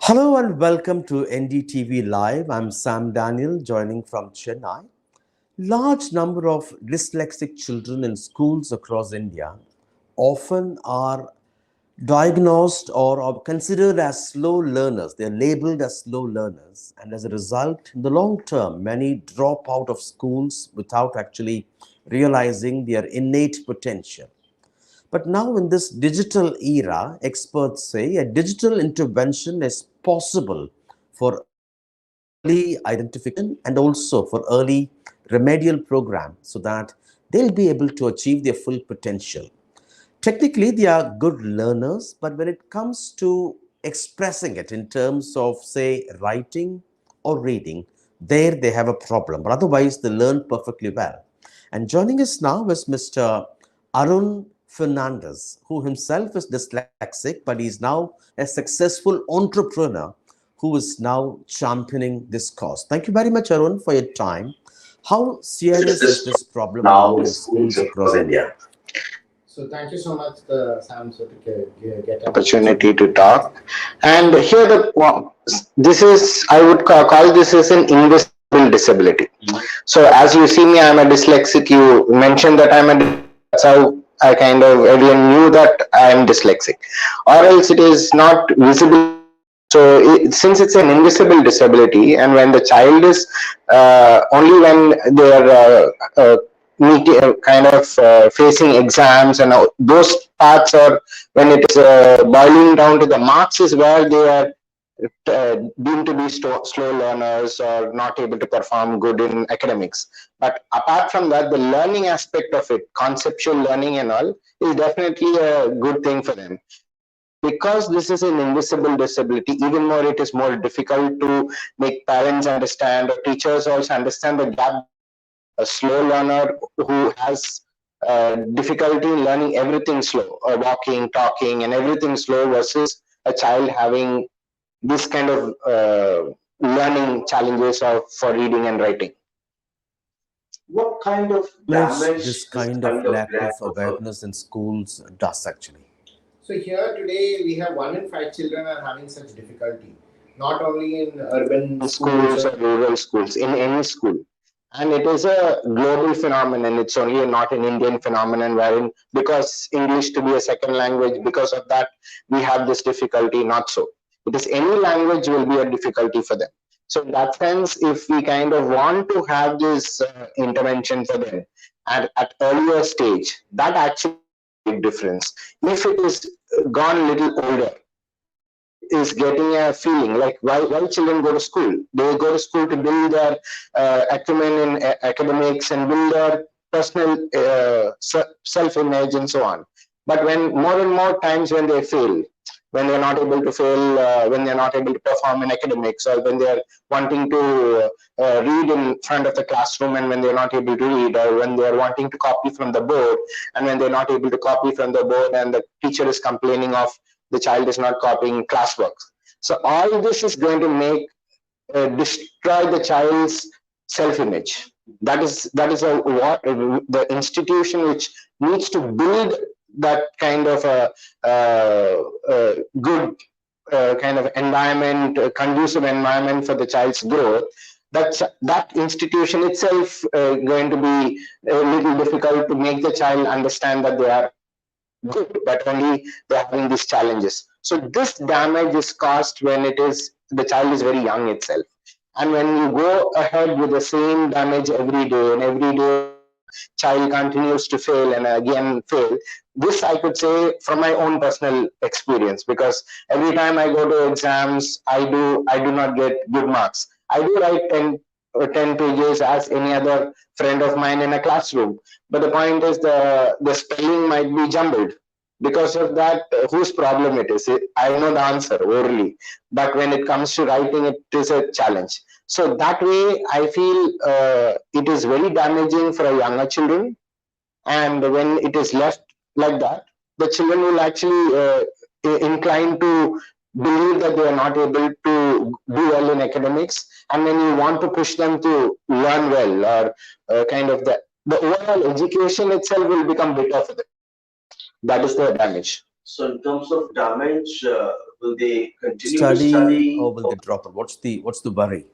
Hello and welcome to NDTV Live. I'm Sam Daniel, joining from Chennai. Large number of dyslexic children in schools across India often are diagnosed or are considered as slow learners. They're labeled as slow learners, and as a result, in the long term, many drop out of schools without actually realizing their innate potential. But now, in this digital era, experts say a digital intervention is possible for early identification and also for early remedial program so that they'll be able to achieve their full potential. Technically, they are good learners, but when it comes to expressing it in terms of, say, writing or reading, there they have a problem. But otherwise, they learn perfectly well. And joining us now is Mr. Arun Fernandez, who himself is dyslexic, but he's now a successful entrepreneur who is now championing this cause. Thank you very much, Arun, for your time. How serious is this problem now in schools across India? So thank you so much, Sam, so to get an opportunity to talk. And here this is, I would call this as an invisible disability. So as you see me, I'm a dyslexic. You mentioned that that's how I kind of everyone knew that I am dyslexic, or else it is not visible. So since it's an invisible disability, and when the child is only when they are kind of facing exams and those parts, or when it is boiling down to the marks, is where they are deemed to be slow learners or not able to perform good in academics. But apart from that, the learning aspect of it, conceptual learning and all, is definitely a good thing for them. Because this is an invisible disability, even more it is more difficult to make parents understand or teachers also understand the gap. A slow learner who has difficulty in learning everything slow, walking, talking, and everything slow, versus a child having this kind of learning challenges for reading and writing. What kind of damage this kind of lack of awareness in schools does actually? So here today we have 1 in 5 children are having such difficulty, not only in urban schools or rural schools, in any school. And it is a global phenomenon. It's only not an Indian phenomenon, wherein because English to be a second language, because of that we have this difficulty. Not so. It is any language will be a difficulty for them. So in that sense, if we kind of want to have this intervention for them at earlier stage, that actually makes a big difference. If it is gone a little older, is getting a feeling like why children go to school. They go to school to build their acumen in academics and build their personal self-image and so on. But when more and more times when they fail, when they're not able to fail, when they're not able to perform in academics, or when they're wanting to read in front of the classroom and when they're not able to read, or when they're wanting to copy from the board and when they're not able to copy from the board and the teacher is complaining of the child is not copying classwork. So all this is going to make destroy the child's self-image. That is what the institution which needs to build that kind of a good kind of environment, conducive environment for the child's growth. That institution itself going to be a little difficult to make the child understand that they are good, but only they're having these challenges. So this damage is caused when the child is very young itself. And when you go ahead with the same damage every day, and every day child continues to fail and again fail, this I could say from my own personal experience, because every time I go to exams, I do not get good marks. I do write 10 pages as any other friend of mine in a classroom, but the point is the spelling might be jumbled. Because of that, whose problem it is? I know the answer orally, but when it comes to writing, it is a challenge. So that way, I feel it is very damaging for younger children, and when it is left like that, the children will actually incline to believe that they are not able to do well in academics, and when you want to push them to learn well, or kind of the overall education itself will become bitter for them. That is the damage. So in terms of damage, Will they continue to study or will they drop out? What's the worry?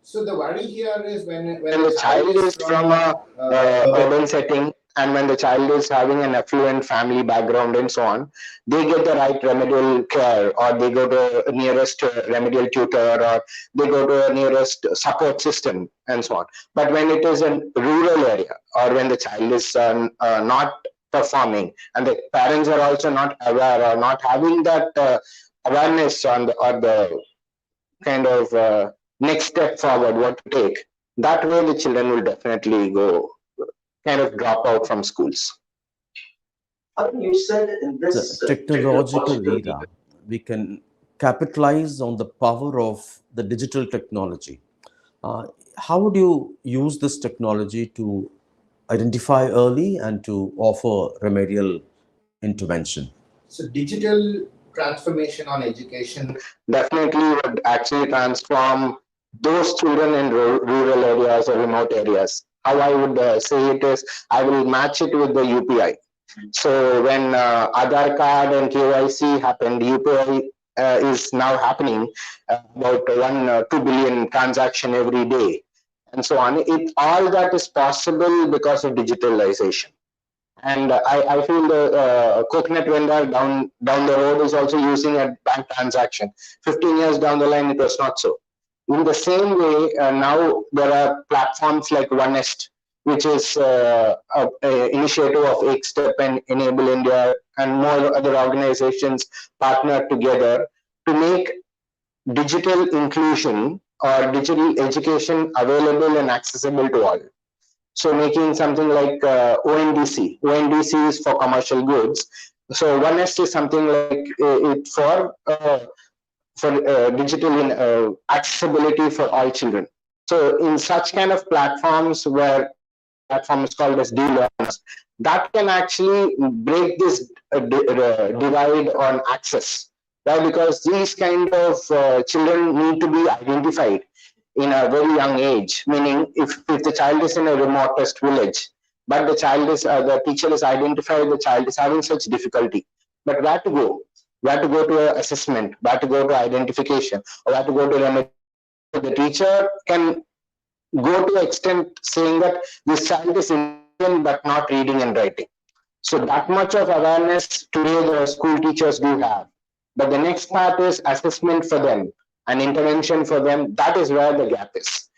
So the worry here is when the child is from a urban setting, and when the child is having an affluent family background and so on, they get the right remedial care, or they go to a nearest remedial tutor, or they go to a nearest support system and so on. But when it is a rural area, or when the child is not performing, and the parents are also not aware or not having that awareness on the kind of next step forward, what to take, that way the children will definitely go kind of drop out from schools. You said in this technological era, we can capitalize on the power of the digital technology. How would you use this technology to identify early and to offer remedial intervention? So digital transformation on education definitely would actually transform those children in rural areas or remote areas. How I would say it is, I will match it with the UPI. So when Aadhaar card and KYC happened, UPI is now happening about 2 billion transaction every day, and so on. All that is possible because of digitalization. And I feel the coconut vendor down the road is also using a bank transaction. 15 years down the line, it was not so. In the same way, now there are platforms like OneNest, which is an initiative of Ek Step and Enable India, and more other organizations partner together to make digital inclusion or digital education available and accessible to all. So making something like ONDC. ONDC is for commercial goods. So OneNest is something like it for digital accessibility for all children. So in such kind of platforms, where one platform is called as DLearners, that can actually break this divide on access. Why? Because these kind of children need to be identified in a very young age. Meaning, if the child is in a remotest village, but the teacher is identified the child is having such difficulty, but where to go? Where to go to assessment? Where to go to identification? Or where to go to remedy? The teacher can go to extent saying that this child is intelligent but not reading and writing. So that much of awareness today the school teachers do have. But the next part is assessment for them and intervention for them. That is where the gap is.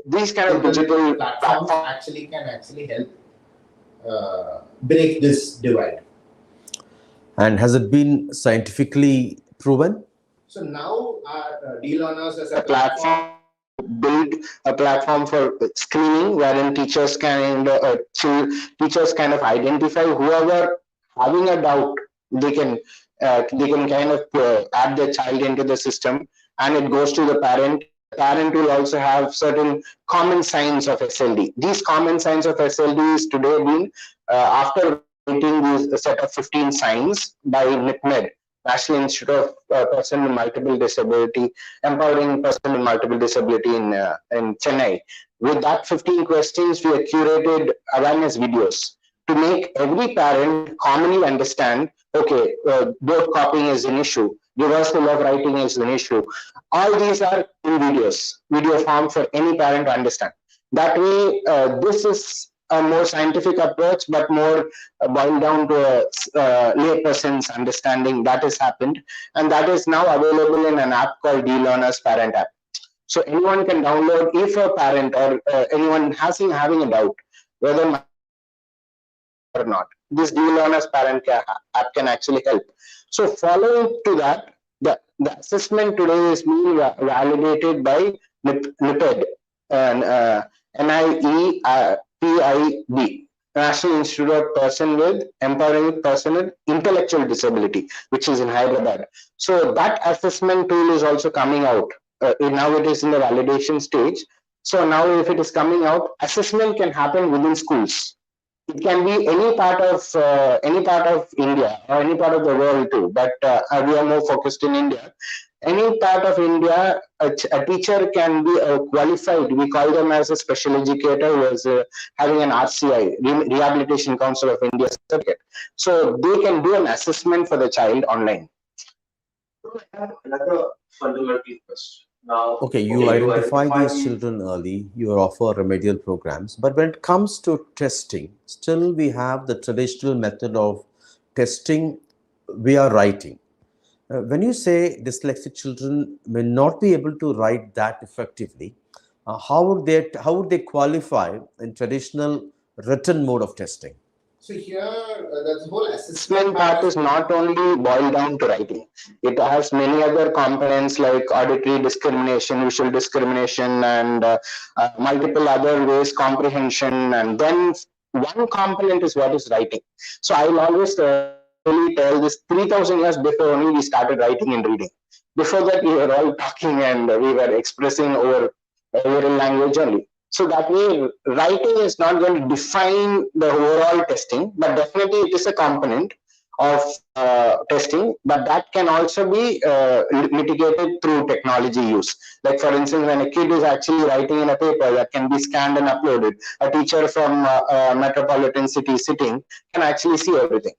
These kind of digital platforms can actually help break this divide. And has it been scientifically proven? So now our DLearners as a platform build a platform for screening, wherein teachers can identify whoever having a doubt. They can kind of add their child into the system, and it goes to the parent. The parent will also have certain common signs of SLD. These common signs of SLD is today being after rating these set of 15 signs by NIPMED, National Institute of Person with Multiple Disability, Empowering Person with Multiple Disability in Chennai. With that 15 questions, we have curated awareness videos to make every parent commonly understand, okay, board copying is an issue, reversal of writing is an issue. All these are in video form for any parent to understand. That way, this is a more scientific approach, but more boiled down to a layperson's understanding. That has happened, and that is now available in an app called DLearners Parent App. So anyone can download if a parent or anyone having a doubt whether my or not. This DLearners Parent App can actually help. So following to that, the assessment today is being validated by NIPED and NIEPIB, National Institute of Person with Empowering Person with Intellectual Disability, which is in Hyderabad. So that assessment tool is also coming out. Now it is in the validation stage. So now if it is coming out, assessment can happen within schools. It can be any part of India or any part of the world too, but we are more focused in India. Any part of India, a teacher can be qualified. We call them as a special educator who is having an RCI, Rehabilitation Council of India certificate. So they can do an assessment for the child online. I have another fundamental question. Now, Okay, you okay, you identify identify these the children early, you offer remedial programs, but when it comes to testing, still we have the traditional method of testing via writing. When you say dyslexic children may not be able to write that effectively, how would they qualify in traditional written mode of testing? So here, the whole assessment part is not only boiled down to writing. It has many other components like auditory discrimination, visual discrimination, and multiple other ways, comprehension, and then one component is what is writing. So I will always clearly tell this: 3,000 years before only we started writing and reading. Before that, we were all talking and we were expressing over oral language only. So that way, writing is not going to define the overall testing, but definitely it is a component of testing, but that can also be mitigated through technology use. Like for instance, when a kid is actually writing in a paper that can be scanned and uploaded, a teacher from a metropolitan city sitting can actually see everything.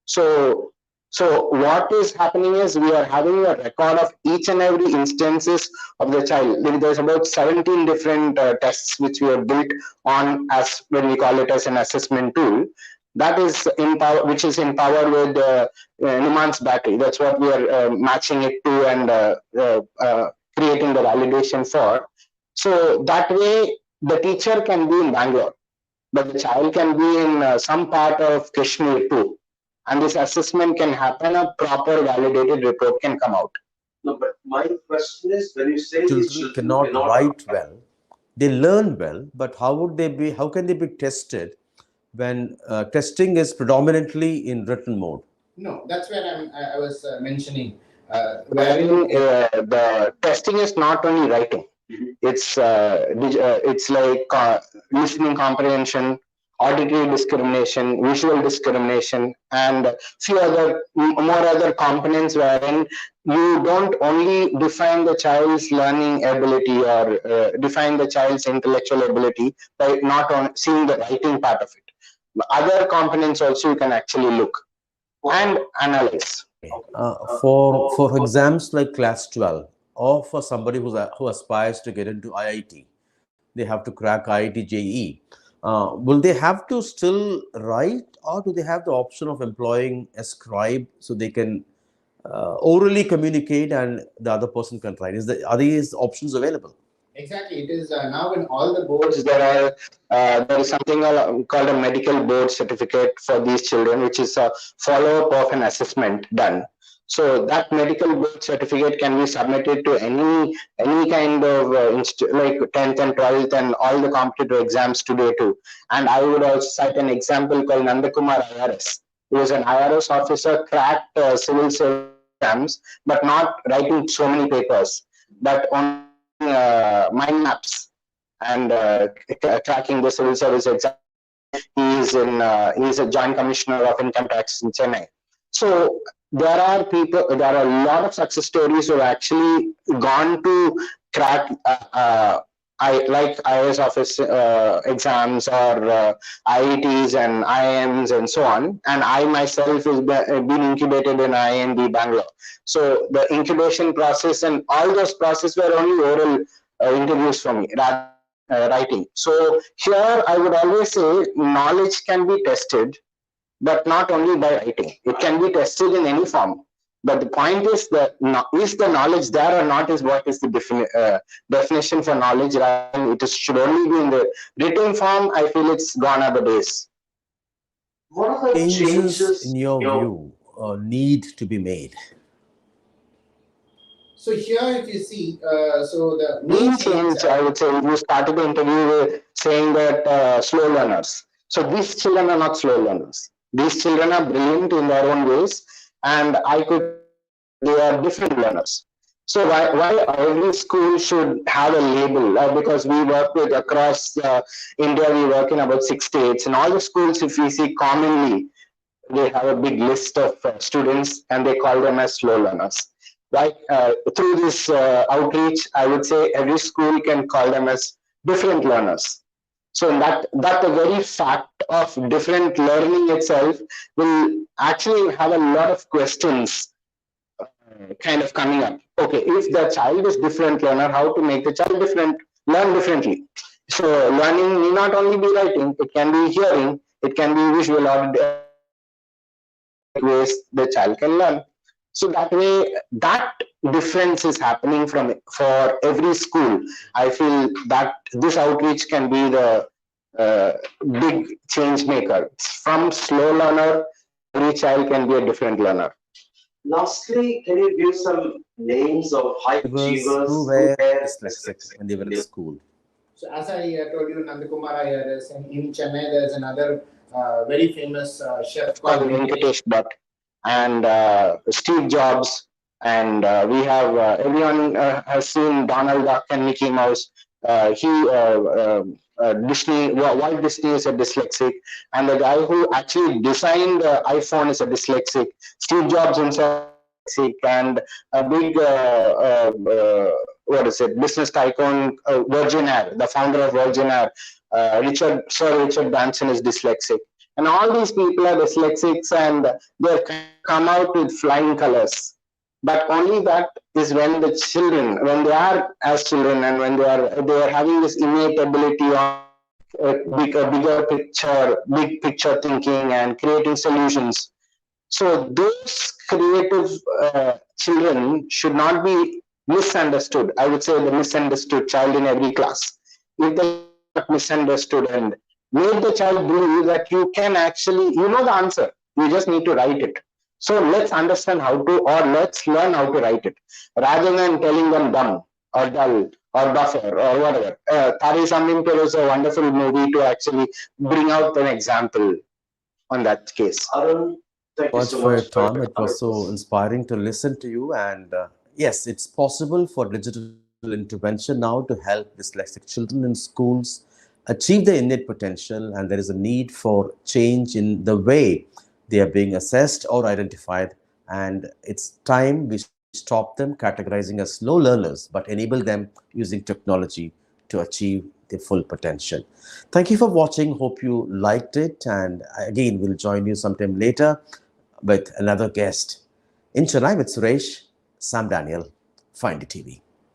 So, so what is happening is we are having a record of each and every instances of the child. There's about 17 different tests which we have built on as when we call it as an assessment tool. That is which is empowered with Numan's battery. That's what we are matching it to and creating the validation for. So that way, the teacher can be in Bangalore, but the child can be in some part of Kashmir too, and this assessment can happen, a proper validated report can come out. No, but my question is, when you say these Children children cannot cannot write well, they learn well, but how can they be tested when testing is predominantly in written mode? No, that's where I was mentioning, wherein the testing is not only writing. It's like listening comprehension, auditory discrimination, visual discrimination, and few other more other components wherein you don't only define the child's learning ability or define the child's intellectual ability by not on seeing the writing part of it. Other components also you can actually look and analyze. For exams like class 12, or for somebody who aspires to get into IIT, they have to crack IIT JEE. Will they have to still write, or do they have the option of employing a scribe so they can orally communicate and the other person can write? Are these options available? Exactly. It is now in all the boards there is something called a medical board certificate for these children, which is a follow up of an assessment done. So that medical board certificate can be submitted to any kind of like 10th and 12th and all the competitive exams today too. And I would also cite an example called Nandakumar IRS. He was an IRS officer, cracked civil service exams, but not writing so many papers, but only writing mind maps and cracking the civil service exam. He is a joint commissioner of income tax in Chennai. So there are a lot of success stories who have actually gone to crack like IAS office exams or IITs and IIMs and so on. And I myself has been incubated in IIMB Bangalore. So the incubation process and all those processes were only oral interviews for me rather than writing. So here I would always say knowledge can be tested, but not only by writing. It can be tested in any form. But the point is that is the knowledge there or not is what is the definition for knowledge. Rather than it should only be in the written form. I feel it's gone are the days. What are the Changes, in changes in your your view, need to be made? So here, if you see, so the main change, I would say, you started the interview with saying that slow learners. So these children are not slow learners. These children are brilliant in their own ways, and I could say that they are different learners. So why every school should have a label? Because we work with across India, we work in about 6 states, and all the schools, if we see commonly, they have a big list of students and they call them as slow learners. Like through this outreach, I would say every school can call them as different learners. So that the very fact of different learning itself will actually have a lot of questions kind of coming up. Okay, if the child is different learner, how to make the child different, learn differently. So learning need not only be writing, it can be hearing, it can be visual, or different ways the child can learn. So that way, that difference is happening from for every school. I feel that this outreach can be the uh, big change maker. From slow learner, every child can be a different learner. Lastly, can you give some names of high Achievers who achievers who were were dyslexic dyslexic? when they were in school. So as I told you, Nandakumar Iyer is in Chennai. There's another very famous chef called Venkatesh Bhatt, and Steve Jobs, and we have everyone has seen Donald Duck and Mickey Mouse. Disney, Walt Disney is a dyslexic, and the guy who actually designed the iPhone is a dyslexic. Steve Jobs himself is dyslexic, and a big what is it, business tycoon, Virgin Air, the founder of Virgin Air, Sir Richard Branson is dyslexic, and all these people are dyslexics, and they've come out with flying colors. But only that is when the children, when they are as children, and when they are having this innate ability on bigger picture, big picture thinking, and creating solutions. So those creative children should not be misunderstood. I would say the misunderstood child in every class. If the child is not misunderstood, and make the child believe that you can actually, you know the answer, you just need to write it. So let's understand how to, or let's learn how to write it, rather than telling them dumb or dull or buffer or whatever. Tari Samvimkar is a wonderful movie to actually bring out an example on that case. Arun, thank you Much so for your much for time. your It was so inspiring to listen to you. And yes, it's possible for digital intervention now to help dyslexic children in schools achieve their innate potential. And there is a need for change in the way they are being assessed or identified. And it's time we stop them categorizing as slow learners, but enable them using technology to achieve their full potential. Thank you for watching. Hope you liked it. And again, we'll join you sometime later with another guest. In Chennai with Suresh, Sam Daniel, Find TV.